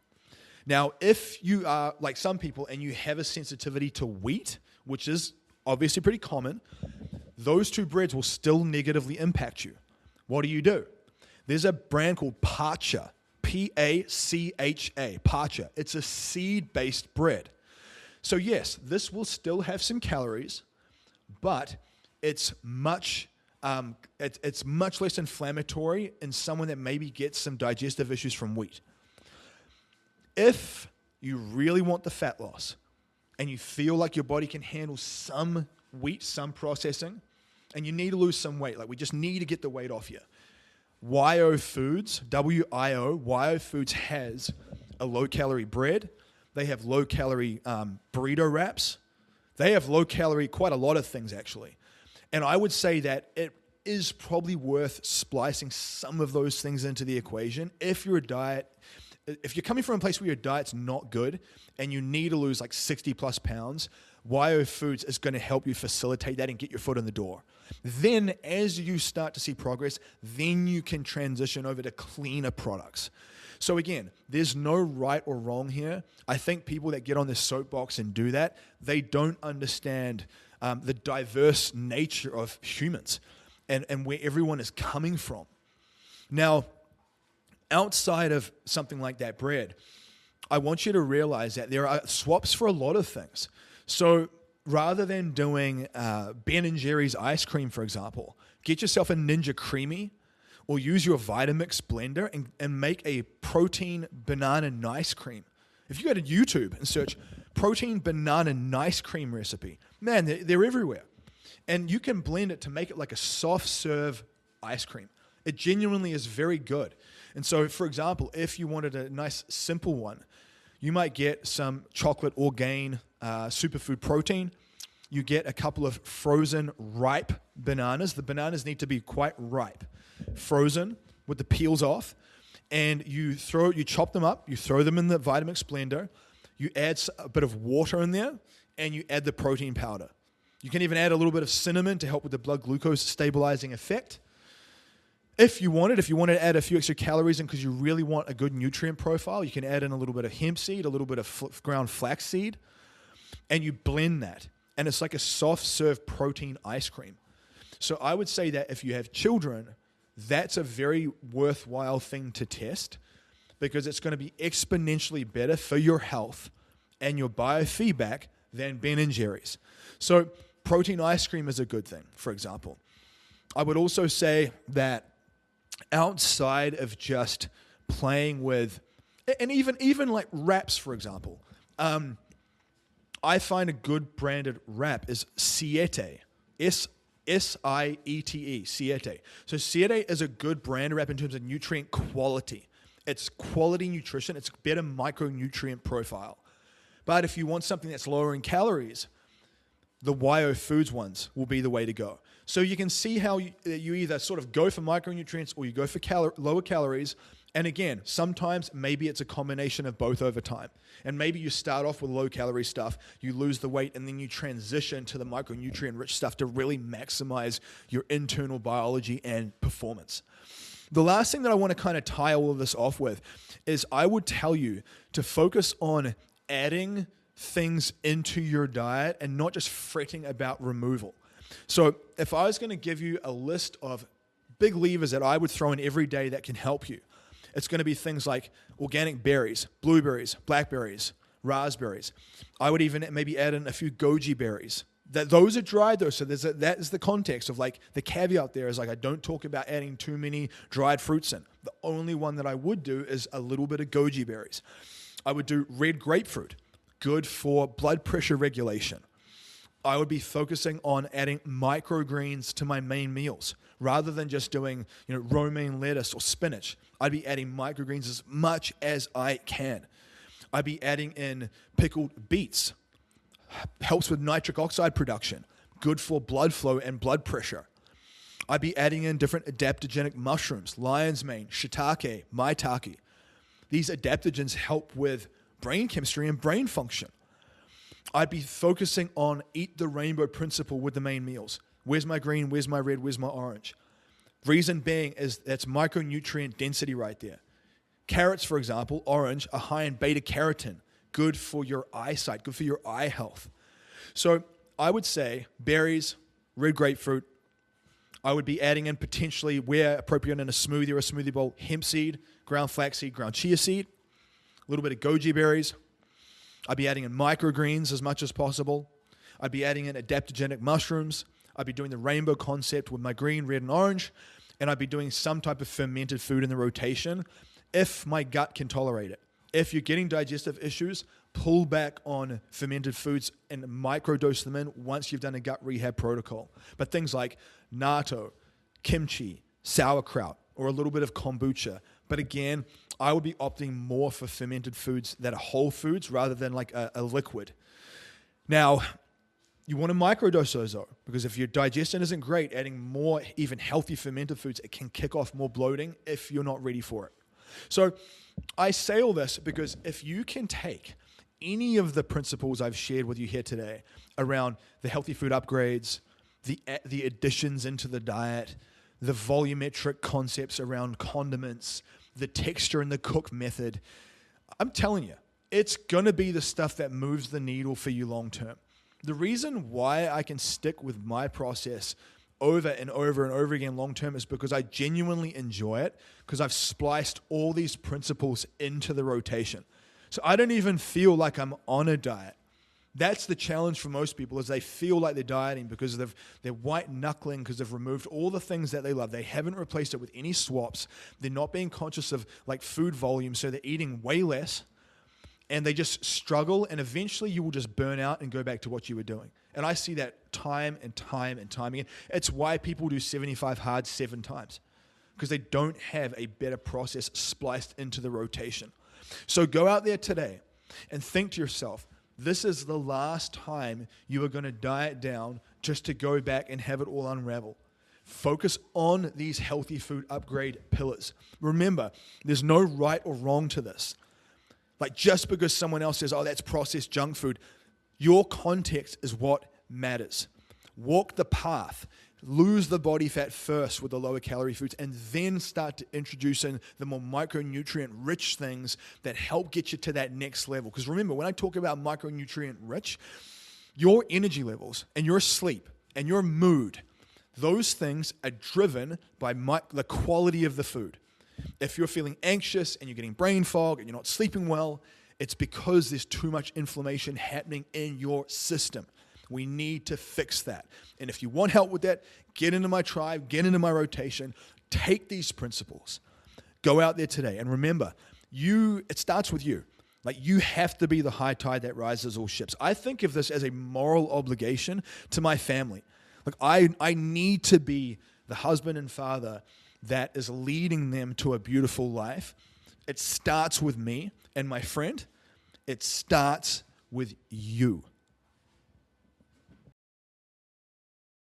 [SPEAKER 1] Now, if you are like some people and you have a sensitivity to wheat, which is obviously pretty common, those two breads will still negatively impact you. What do? There's a brand called Pacha, Pacha, Pacha. It's a seed-based bread. So yes, this will still have some calories, but it's much less inflammatory in someone that maybe gets some digestive issues from wheat. If you really want the fat loss and you feel like your body can handle some wheat, some processing, and you need to lose some weight, like we just need to get the weight off you, WIO Foods, WIO Foods has a low-calorie bread. They have low-calorie burrito wraps. They have low-calorie, quite a lot of things, actually. And I would say that it is probably worth splicing some of those things into the equation if you're coming from a place where your diet's not good and you need to lose like 60+ pounds, WIO Foods is going to help you facilitate that and get your foot in the door. Then as you start to see progress, then you can transition over to cleaner products. So again, there's no right or wrong here. I think people that get on this soapbox and do that, they don't understand the diverse nature of humans and where everyone is coming from. Now, outside of something like that bread, I want you to realize that there are swaps for a lot of things. So rather than doing Ben & Jerry's ice cream, for example, get yourself a Ninja Creamy or use your Vitamix blender and make a protein banana nice cream. If you go to YouTube and search protein banana nice cream recipe, man, they're everywhere. And you can blend it to make it like a soft serve ice cream. It genuinely is very good. And so, for example, if you wanted a nice simple one, you might get some chocolate Orgain superfood protein. You get a couple of frozen ripe bananas. The bananas need to be quite ripe, frozen with the peels off, and you chop them up. You throw them in the Vitamix blender. You add a bit of water in there, and you add the protein powder. You can even add a little bit of cinnamon to help with the blood glucose stabilizing effect. If you wanted to add a few extra calories in because you really want a good nutrient profile, you can add in a little bit of hemp seed, a little bit of ground flax seed, and you blend that. And it's like a soft serve protein ice cream. So I would say that if you have children, that's a very worthwhile thing to test because it's going to be exponentially better for your health and your biofeedback than Ben & Jerry's. So protein ice cream is a good thing, for example. I would also say that outside of just playing with, and even like wraps, for example, I find a good branded wrap is Siete, Siete, Siete. So Siete is a good brand wrap in terms of nutrient quality. It's quality nutrition. It's better micronutrient profile. But if you want something that's lower in calories, the WIO Foods ones will be the way to go. So you can see how you either sort of go for micronutrients or you go for lower calories. And again, sometimes maybe it's a combination of both over time. And maybe you start off with low-calorie stuff, you lose the weight, and then you transition to the micronutrient-rich stuff to really maximize your internal biology and performance. The last thing that I want to kind of tie all of this off with is I would tell you to focus on adding things into your diet and not just fretting about removal. So if I was going to give you a list of big levers that I would throw in every day that can help you, it's going to be things like organic berries, blueberries, blackberries, raspberries. I would even maybe add in a few goji berries. Those are dried though, so that is the context of like the caveat there is like I don't talk about adding too many dried fruits in. The only one that I would do is a little bit of goji berries. I would do red grapefruit, good for blood pressure regulation. I would be focusing on adding microgreens to my main meals rather than just doing, romaine lettuce or spinach. I'd be adding microgreens as much as I can. I'd be adding in pickled beets. Helps with nitric oxide production. Good for blood flow and blood pressure. I'd be adding in different adaptogenic mushrooms, lion's mane, shiitake, maitake. These adaptogens help with brain chemistry and brain function. I'd be focusing on eat the rainbow principle with the main meals. Where's my green? Where's my red? Where's my orange? Reason being is that's micronutrient density right there. Carrots, for example, orange, are high in beta carotene. Good for your eyesight, good for your eye health. So I would say berries, red grapefruit. I would be adding in potentially, where appropriate in a smoothie or a smoothie bowl, hemp seed, ground flaxseed, ground chia seed, a little bit of goji berries. I'd be adding in microgreens as much as possible. I'd be adding in adaptogenic mushrooms. I'd be doing the rainbow concept with my green, red, and orange. And I'd be doing some type of fermented food in the rotation if my gut can tolerate it. If you're getting digestive issues, pull back on fermented foods and microdose them in once you've done a gut rehab protocol. But things like natto, kimchi, sauerkraut, or a little bit of kombucha. But again, I would be opting more for fermented foods that are whole foods rather than like a liquid. Now, you want to microdose those though, because if your digestion isn't great, adding more even healthy fermented foods, it can kick off more bloating if you're not ready for it. So I say all this because if you can take any of the principles I've shared with you here today around the healthy food upgrades, the additions into the diet, the volumetric concepts around condiments, the texture and the cook method, I'm telling you, it's going to be the stuff that moves the needle for you long term. The reason why I can stick with my process over and over and over again long term is because I genuinely enjoy it, because I've spliced all these principles into the rotation. So I don't even feel like I'm on a diet. That's the challenge for most people, is they feel like they're dieting because they're white knuckling, because they've removed all the things that they love. They haven't replaced it with any swaps. They're not being conscious of like food volume, so they're eating way less. And they just struggle, and eventually you will just burn out and go back to what you were doing. And I see that time and time and time again. It's why people do 75 hard 7 times, because they don't have a better process spliced into the rotation. So go out there today and think to yourself, this is the last time you are going to diet down just to go back and have it all unravel. Focus on these healthy food upgrade pillars. Remember, there's no right or wrong to this. Like, just because someone else says, oh, that's processed junk food, your context is what matters. Walk the path. Lose the body fat first with the lower calorie foods, and then start to introduce in the more micronutrient rich things that help get you to that next level. Because remember, when I talk about micronutrient rich, your energy levels and your sleep and your mood, those things are driven by the quality of the food. If you're feeling anxious and you're getting brain fog and you're not sleeping well, it's because there's too much inflammation happening in your system. We need to fix that. And if you want help with that, get into my tribe, get into my rotation, take these principles, go out there today. And remember, it starts with you. Like, you have to be the high tide that rises all ships. I think of this as a moral obligation to my family. Like, I need to be the husband and father that is leading them to a beautiful life. It starts with me, and my friend, it starts with you.